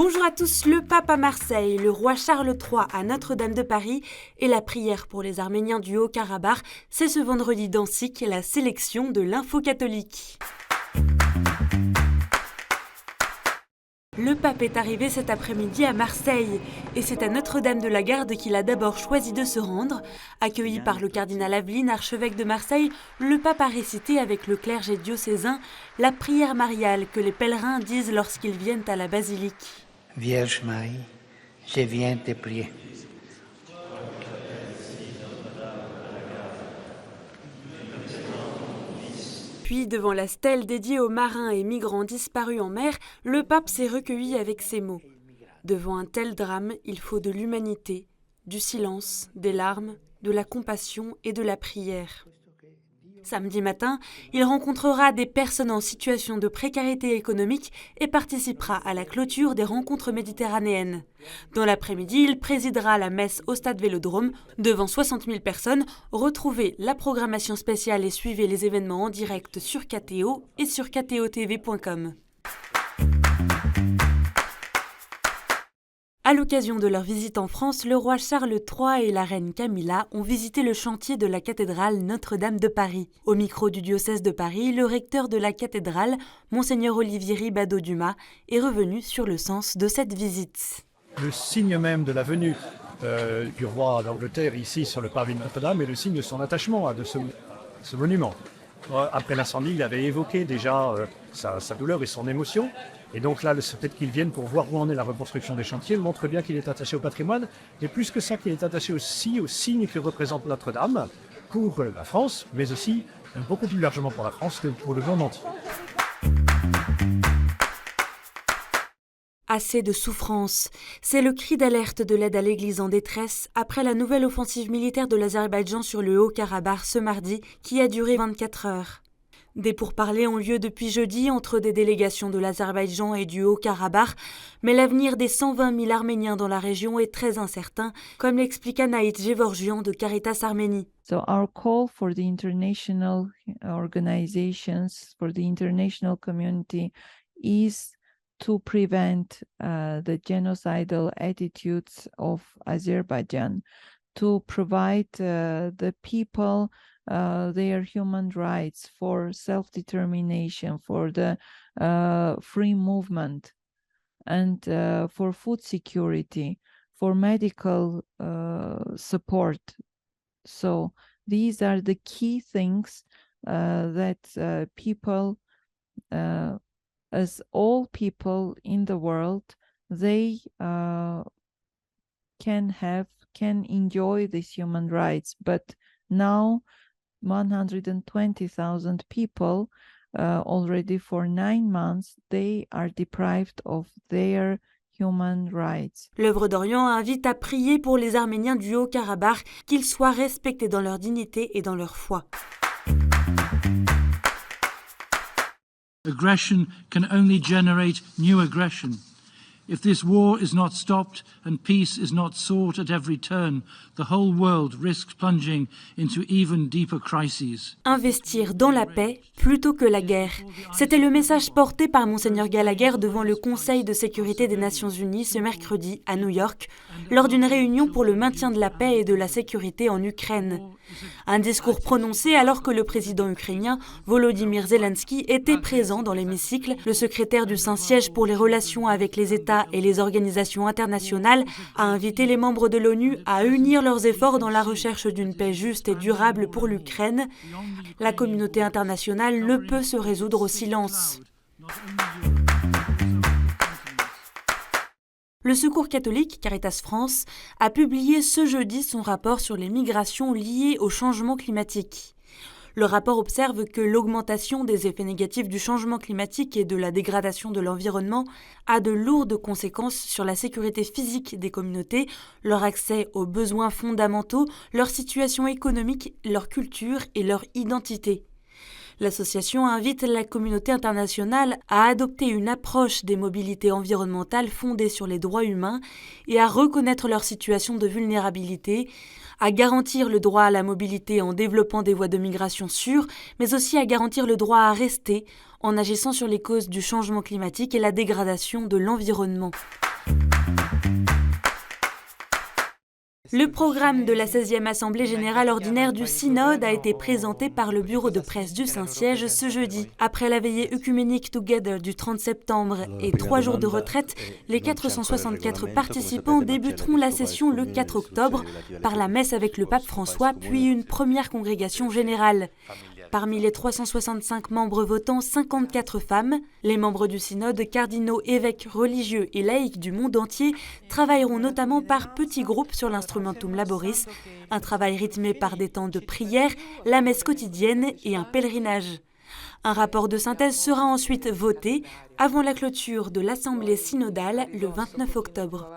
Bonjour à tous, le pape à Marseille, le roi Charles III à Notre-Dame de Paris et la prière pour les Arméniens du Haut-Karabakh, c'est ce vendredi dans SIC, la sélection de l'info catholique. Le pape est arrivé cet après-midi à Marseille et c'est à Notre-Dame de la Garde qu'il a d'abord choisi de se rendre. Accueilli par le cardinal Aveline, archevêque de Marseille, le pape a récité avec le clergé diocésain la prière mariale que les pèlerins disent lorsqu'ils viennent à la basilique. Vierge Marie, je viens te prier. Puis, devant la stèle dédiée aux marins et migrants disparus en mer, le pape s'est recueilli avec ces mots. Devant un tel drame, il faut de l'humanité, du silence, des larmes, de la compassion et de la prière. Samedi matin, il rencontrera des personnes en situation de précarité économique et participera à la clôture des rencontres méditerranéennes. Dans l'après-midi, il présidera la messe au stade Vélodrome devant 60 000 personnes. Retrouvez la programmation spéciale et suivez les événements en direct sur KTO et sur ktotv.com. À l'occasion de leur visite en France, le roi Charles III et la reine Camilla ont visité le chantier de la cathédrale Notre-Dame de Paris. Au micro du diocèse de Paris, le recteur de la cathédrale, Monseigneur Olivier Ribado-Dumas, est revenu sur le sens de cette visite. Le signe même de la venue du roi d'Angleterre ici sur le parvis de Notre-Dame est le signe de son attachement à ce monument. Après l'incendie, il avait évoqué déjà sa douleur et son émotion. Et donc là, le fait qu'il vienne pour voir où en est la reconstruction des chantiers montre bien qu'il est attaché au patrimoine, et plus que ça, qu'il est attaché aussi au signe que représente Notre-Dame pour la France, mais aussi beaucoup plus largement pour la France que pour le monde entier. Assez de souffrance. C'est le cri d'alerte de l'aide à l'Église en détresse après la nouvelle offensive militaire de l'Azerbaïdjan sur le Haut-Karabakh ce mardi qui a duré 24 heures. Des pourparlers ont lieu depuis jeudi entre des délégations de l'Azerbaïdjan et du Haut-Karabakh, mais l'avenir des 120 000 Arméniens dans la région est très incertain, comme l'explique Anaït Gevorgian de Caritas Arménie. So our call for the international organizations, for the international community is to prevent the genocidal attitudes of Azerbaijan, to provide the people their human rights for self-determination, for the free movement, and for food security, for medical support. So these are the key things that people, as all people in the world, they can enjoy these human rights. But now 120,000 people already for 9 months, they are deprived of their human rights. L'œuvre d'Orient invite à prier pour les Arméniens du Haut-Karabakh, qu'ils soient respectés dans leur dignité et dans leur foi. Aggression can only generate new aggression. If this war is not stopped and peace is not sought at every turn, the whole world risks plunging into even deeper crises. Investir dans la paix plutôt que la guerre. C'était le message porté par Monseigneur Gallagher devant le Conseil de sécurité des Nations Unies ce mercredi à New York, lors d'une réunion pour le maintien de la paix et de la sécurité en Ukraine. Un discours prononcé alors que le président ukrainien Volodymyr Zelensky était présent dans l'hémicycle. Le secrétaire du Saint-Siège pour les relations avec les États et les organisations internationales a invité les membres de l'ONU à unir leurs efforts dans la recherche d'une paix juste et durable pour l'Ukraine. La communauté internationale ne peut se résoudre au silence. Le Secours catholique, Caritas France, a publié ce jeudi son rapport sur les migrations liées au changement climatique. Le rapport observe que l'augmentation des effets négatifs du changement climatique et de la dégradation de l'environnement a de lourdes conséquences sur la sécurité physique des communautés, leur accès aux besoins fondamentaux, leur situation économique, leur culture et leur identité. L'association invite la communauté internationale à adopter une approche des mobilités environnementales fondée sur les droits humains et à reconnaître leur situation de vulnérabilité, à garantir le droit à la mobilité en développant des voies de migration sûres, mais aussi à garantir le droit à rester en agissant sur les causes du changement climatique et la dégradation de l'environnement. Le programme de la 16e Assemblée générale ordinaire du Synode a été présenté par le bureau de presse du Saint-Siège ce jeudi. Après la veillée œcuménique Together du 30 septembre et 3 jours de retraite, les 464 participants débuteront la session le 4 octobre par la messe avec le pape François, puis une première congrégation générale. Parmi les 365 membres votants, 54 femmes. Les membres du synode, cardinaux, évêques, religieux et laïcs du monde entier travailleront notamment par petits groupes sur l'instrumentum laboris, un travail rythmé par des temps de prière, la messe quotidienne et un pèlerinage. Un rapport de synthèse sera ensuite voté avant la clôture de l'Assemblée synodale le 29 octobre.